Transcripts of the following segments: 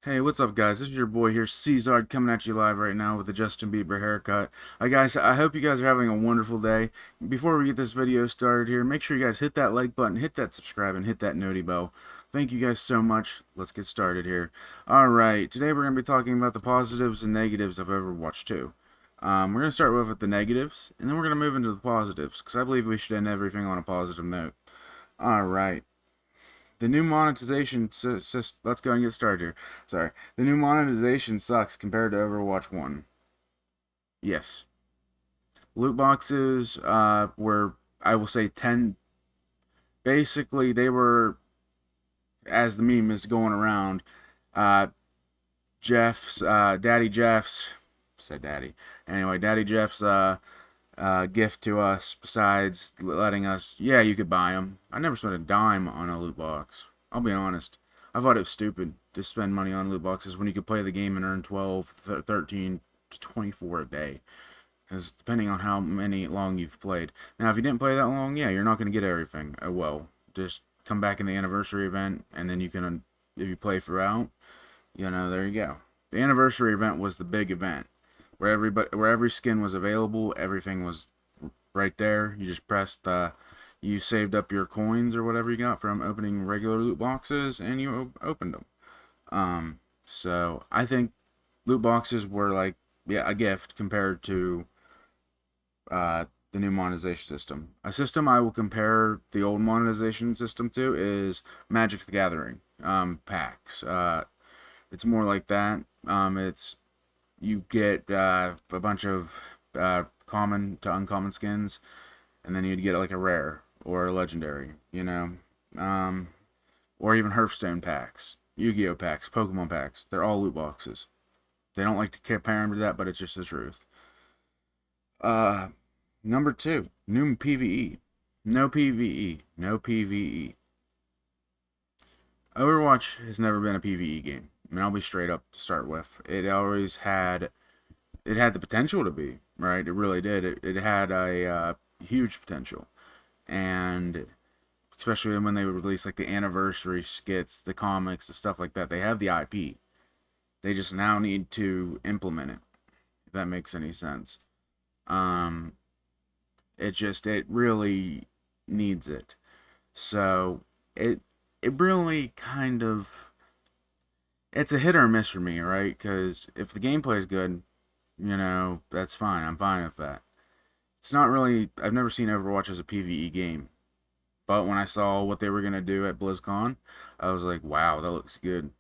Hey, what's up, guys? This is your boy here, Czardd, coming at you live right now with the Justin Bieber haircut. Guys, I hope you guys are having a wonderful day. Before we get this video started here, make sure you guys hit that like button, hit that subscribe, and hit that noti bell. Thank you guys so much. Let's get started here. Alright, today we're going to be talking about the positives and negatives of Overwatch 2. We're going to start with the negatives, and then we're going to move into the positives, because I believe we should end everything on a positive note. Alright. The new monetization system. Let's go and get started here. Sorry. The new monetization sucks compared to Overwatch 1. Yes. Loot boxes were, I will say, 10. Basically, they were, as the meme is going around, uh, Daddy Jeff's, said Daddy. Anyway, Daddy Jeff's gift to us, besides letting us, yeah, you could buy them. I never spent a dime on a loot box. I'll be honest. I thought it was stupid to spend money on loot boxes when you could play the game and earn 12, 13 to 24 a day. Because depending on how many long you've played. Now, if you didn't play that long, yeah, you're not going to get everything. Well, just come back in the anniversary event, and then you can, if you play throughout, there you go. The anniversary event was the big event where every skin was available, everything was right there. You just pressed you saved up your coins or whatever you got from opening regular loot boxes, and you opened them. So I think loot boxes were like, yeah, a gift compared to the new monetization system. A system I will compare the old monetization system to is Magic the Gathering packs. It's more like that. It's you get a bunch of common to uncommon skins, and then you'd get like a rare or a legendary, um, or even Hearthstone packs, Yu-Gi-Oh packs, Pokemon packs. They're all loot boxes. They don't like to compare them to that, but it's just the truth. Uh, Number two, new PVE. No PVE. No PVE. Overwatch has never been a PVE game. I mean, I'll be straight up to start with. It had the potential to be, right? It really did. It had a huge potential, and especially when they would release like the anniversary skits, the comics, the stuff like that. They have the IP. They just now need to implement it. If that makes any sense. Um, it really needs it. So it it really kind of it's a hit or miss for me, right? Because if the gameplay is good, that's fine. I'm fine with that. It's not really. I've never seen Overwatch as a PVE game, but when I saw what they were gonna do at BlizzCon, I was like, wow, that looks good.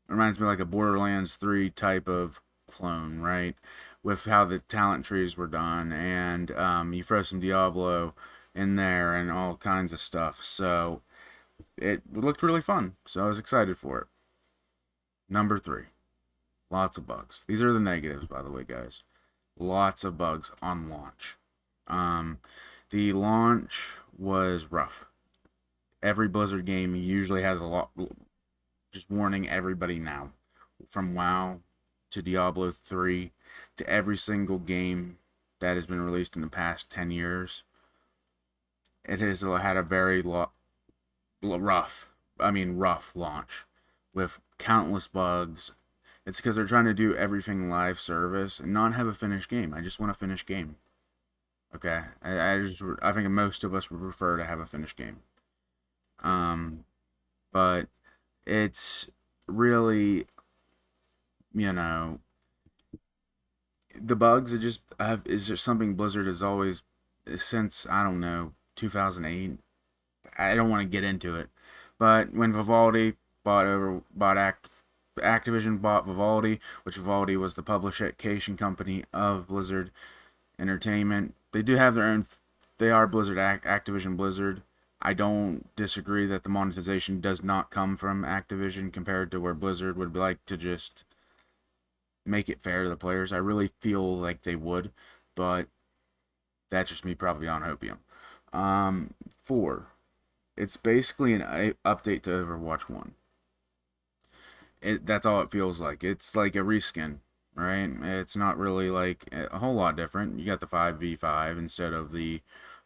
It reminds me like a Borderlands 3 type of clone, right? With how the talent trees were done, and you throw some Diablo in there and all kinds of stuff. So it looked really fun. So I was excited for it. Number three, lots of bugs. These are the negatives, by the way, guys. Lots of bugs on launch. Um, the launch was rough. Every Blizzard game usually has a lot. Just warning everybody now, from WoW to Diablo 3 to every single game that has been released in the past 10 years, it has had a very rough launch with countless bugs. It's because they're trying to do everything live service and not have a finished game. I just want a finished game. Okay, I think most of us would prefer to have a finished game. Um, but it's really, you know, the bugs. Is just something Blizzard has always, since I don't know, 2008. I don't want to get into it, but when Vivaldi Activision bought Vivaldi, which Vivaldi was the publication company of Blizzard Entertainment. They do have their own. They are Activision Blizzard. I don't disagree that the monetization does not come from Activision compared to where Blizzard would like to just make it fair to the players. I really feel like they would, but that's just me probably on opium. Four. It's basically an update to Overwatch 1. That's all it feels like. It's like a reskin, right? It's not really like a whole lot different. You got the 5v5 instead of the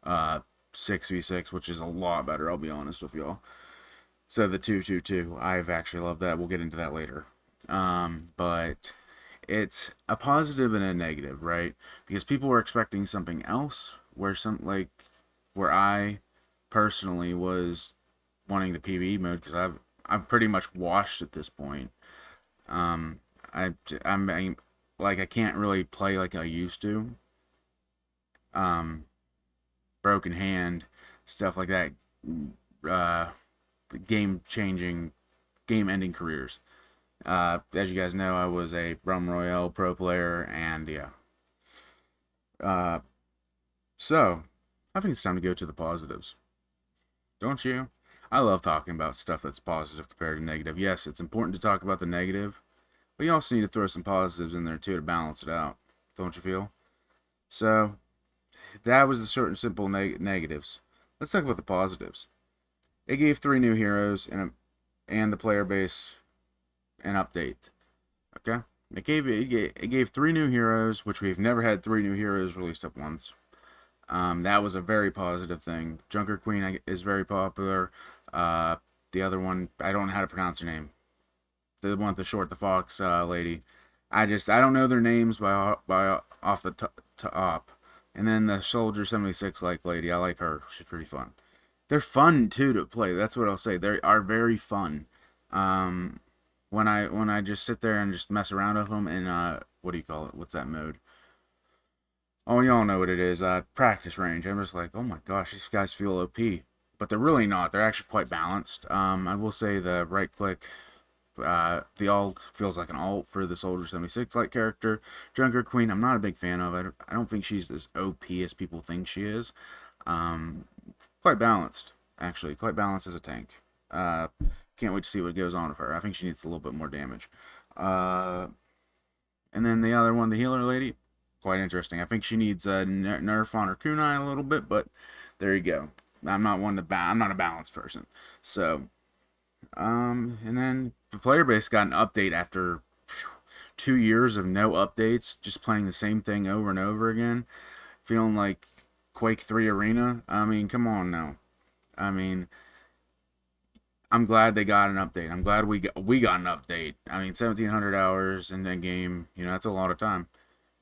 6v6, which is a lot better, I'll be honest with y'all. So the 2-2-2, I've actually loved that. We'll get into that later. But it's a positive and a negative, right? Because people were expecting something else, where I personally was wanting the PvE mode because I'm pretty much washed at this point. Um, I'm like I can't really play like I used to. Um, broken hand, stuff like that. Uh, game ending careers. As you guys know, I was a Realm Royale pro player, and yeah. Uh, so I think it's time to go to the positives. Don't you? I love talking about stuff that's positive compared to negative. Yes, it's important to talk about the negative, but you also need to throw some positives in there too to balance it out. Don't you feel? So that was the certain simple negatives. Let's talk about the positives. It gave 3 new heroes and the player base an update. Okay, it gave 3 new heroes, which we've never had 3 new heroes released at once. That was a very positive thing. Junker Queen is very popular. Uh, the other one, I don't know how to pronounce her name. The one with the short, the fox lady. I don't know their names by off the top. And then the Soldier 76 like lady, I like her. She's pretty fun. They're fun too to play. That's what I'll say. They are very fun. Um, when I just sit there and just mess around with them in what do you call it? What's that mode? Oh, y'all know what it is. Practice range. I'm just like, oh my gosh, these guys feel OP, but they're really not. They're actually quite balanced. I will say the right click, the alt feels like an alt for the Soldier 76 like character. Junker Queen, I'm not a big fan of. I don't think she's as OP as people think she is. Um, quite balanced, actually, quite balanced as a tank. Uh, can't wait to see what goes on with her. I think she needs a little bit more damage. Uh, and then the other one, the healer lady, quite interesting. I think she needs a nerf on her kunai a little bit, but there you go. I'm not a balanced person. So, and then the player base got an update after 2 years of no updates, just playing the same thing over and over again, feeling like Quake 3 Arena. I mean, come on now. I mean, I'm glad they got an update. I'm glad we got an update. I mean, 1,700 hours in that game, that's a lot of time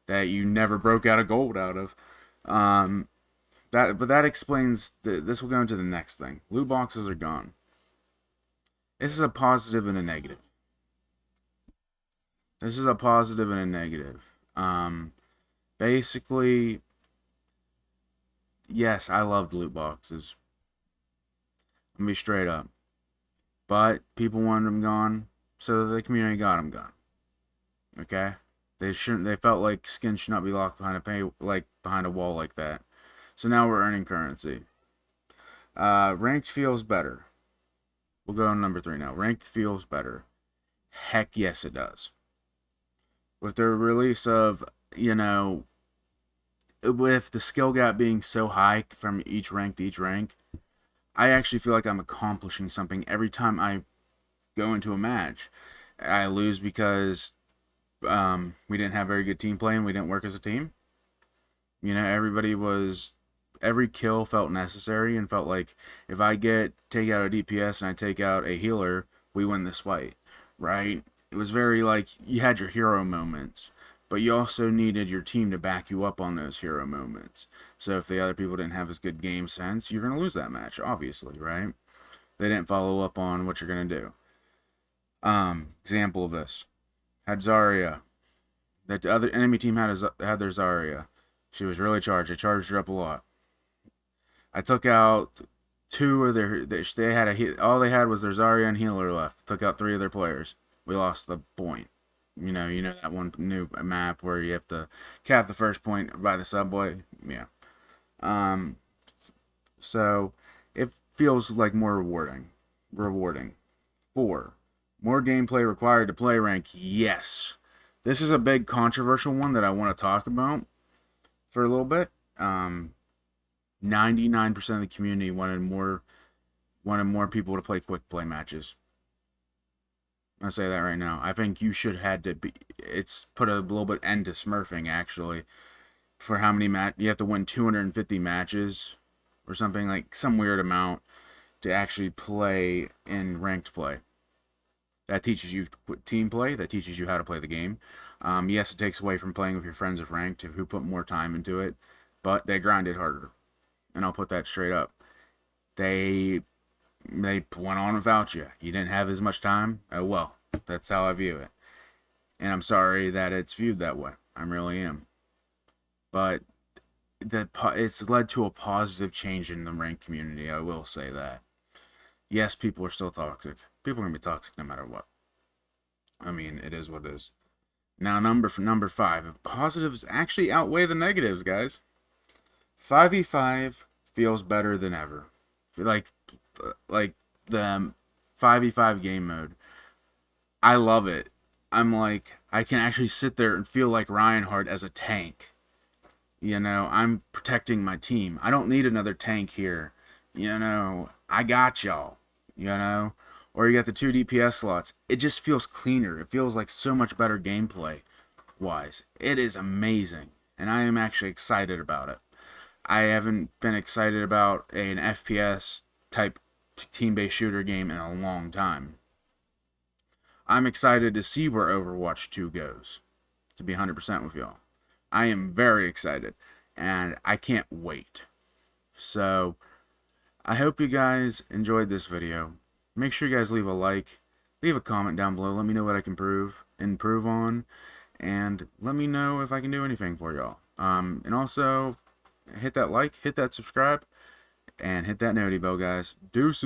that you never broke out of gold out of. Um, but that explains this will go into the next thing. Loot boxes are gone. This is a positive and a negative. This is a positive and a negative. Basically, yes, I loved loot boxes. Let me be straight up. But people wanted them gone, so the community got them gone. Okay, they shouldn't. They felt like skins should not be locked behind a wall like that. So now we're earning currency. Ranked feels better. We'll go on number 3 now. Ranked feels better. Heck yes, it does. With the release of, with the skill gap being so high from each rank to each rank, I actually feel like I'm accomplishing something every time I go into a match. I lose because we didn't have very good team play and we didn't work as a team. Every kill felt necessary and felt like if I take out a DPS and I take out a healer, we win this fight, right? It was very like you had your hero moments, but you also needed your team to back you up on those hero moments. So if the other people didn't have as good game sense, you're going to lose that match, obviously, right? They didn't follow up on what you're going to do. Example of this. Had Zarya. The other enemy team had their Zarya. She was really charged. They charged her up a lot. I took out 2 of all they had was their Zarya and healer left. Took out 3 of their players. We lost the point. You know that one new map where you have to cap the first point by the subway. Yeah. So it feels like more rewarding. Rewarding. 4. More gameplay required to play rank. Yes. This is a big controversial one that I want to talk about for a little bit. 99% of the community wanted more people to play quick play matches. I'll say that right now. I think you should had to be. It's put a little bit end to smurfing actually. For how many you have to win 250 matches or something like some weird amount to actually play in ranked play. That teaches you team play. That teaches you how to play the game. Yes, it takes away from playing with your friends of ranked who put more time into it, but they grinded harder, and I'll put that straight up. They went on without you. You didn't have as much time. Oh well, that's how I view it, and I'm sorry that it's viewed that way. I really am. But it's led to a positive change in the ranked community. I will say that. Yes, people are still toxic. People are gonna be toxic no matter what. I mean, it is what it is. Now, number 5. Positives actually outweigh the negatives, guys. 5v5 feels better than ever. Like the 5v5 game mode. I love it. I'm like, I can actually sit there and feel like Reinhardt as a tank. You know, I'm protecting my team. I don't need another tank here. You know, I got y'all. You know, or you got the 2 DPS slots. It just feels cleaner. It feels like so much better gameplay wise. It is amazing, and I am actually excited about it. I haven't been excited about an FPS type team-based shooter game in a long time. I'm excited to see where Overwatch 2 goes, to be 100% with y'all. I am very excited, and I can't wait. So, I hope you guys enjoyed this video. Make sure you guys leave a like, leave a comment down below. Let me know what I can improve on, and let me know if I can do anything for y'all. And also, hit that like, hit that subscribe, and hit that noti bell, guys. Deuces.